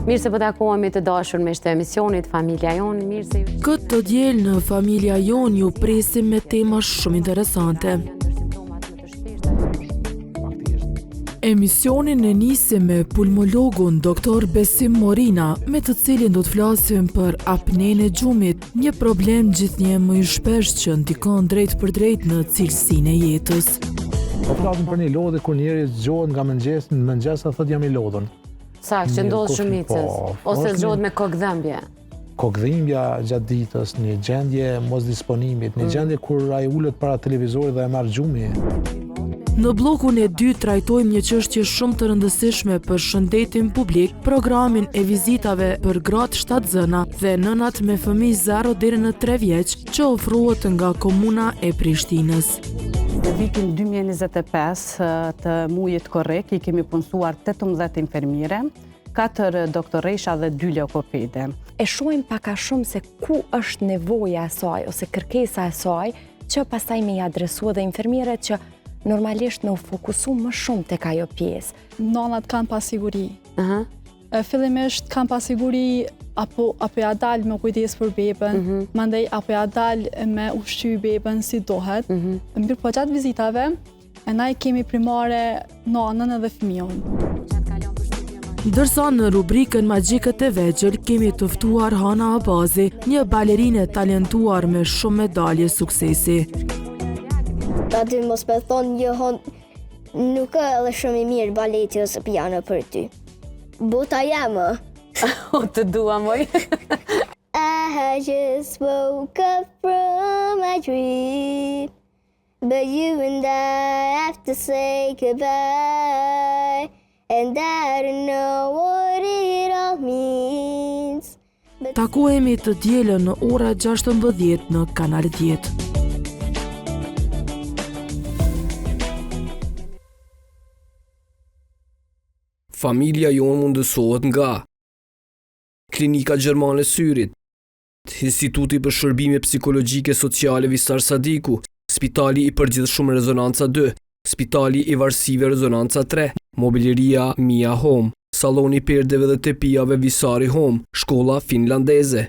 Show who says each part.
Speaker 1: Mirë se po takohemi të dashur me këtë emisionit Familja Jon, mirë se
Speaker 2: Këtë të diel në Familja Jon ju presim me tema shumë interesante. Emisionin e nisim me pulmologun Dr. Besim Morina, me të cilin do të flasim për apnen e gjumit, një problem gjithnjë më i shpesh që ndikon drejt për drejt në cilësinë e jetës.
Speaker 3: Po flasim për një lodhje kur njeri zgjohet nga mëngjes, në mëngjes thotë jam i lodhur.
Speaker 1: Saktë që ndodh shumicës, ose zgjohet me kokëdhëmbje.
Speaker 3: Kokëdhimbja gjatë ditës, një gjendje mosdisponimit, një gjendje kur ai ulet para televizorit dhe e marr gjumin.
Speaker 2: Në blokun e 2 trajtojmë një çështje shumë të rëndësishme për shëndetin publik, programin e vizitave për gratë shtatzëna dhe nënat me fëmijë 0 deri në 3 vjeç që ofrohet nga komuna e Prishtinës.
Speaker 4: Në vitin 2025 të mujit korrekt i kemi punësuar 18 infermiere, 4 doktoresha dhe 2 logopede.
Speaker 5: E shohim pak a shumë se ku është nevoja e saj ose kërkesa e saj që pastaj me i adresua dhe infermieret që normalisht me u fokusu më shumë tek ajo pjesë.
Speaker 6: Nanat kanë pasiguri. Fillimisht kanë pasiguri apo ja dalë me kujdes për bebën, mandej apo ja dalë me ushqy bebën si dohet. Mirë po gjatë vizitave, ne kemi primare nanën edhe fëmijën.
Speaker 2: Ndërsa në rubrikën Magjikët e Vegjël kemi të ftuar Hana Abazi, një balerinë talentuar me shumë medalje suksesi.
Speaker 7: Ta dy mos me thonë Johan, nuk e edhe shumë i mirë baleti ose piano për ty. Bota jemë.
Speaker 1: O, të dua, moj.
Speaker 7: I just woke up from my dream, but you and I have to say goodbye, and I don't know what it all means.
Speaker 2: Takohemi të dielën në ora 16 në Kanal 10.
Speaker 8: Familja Jon mundësohet nga Klinika Gjermane Syrit, Instituti për Shërbime Psikologjike Sociale Visar Sadiku, Spitali i Përgjithshëm Rezonanca 2, Spitali i Varësive Rezonanca 3, Mobileria Mia Home, Saloni Perdeve dhe Tepijave Visari Home, Shkolla Finlandeze.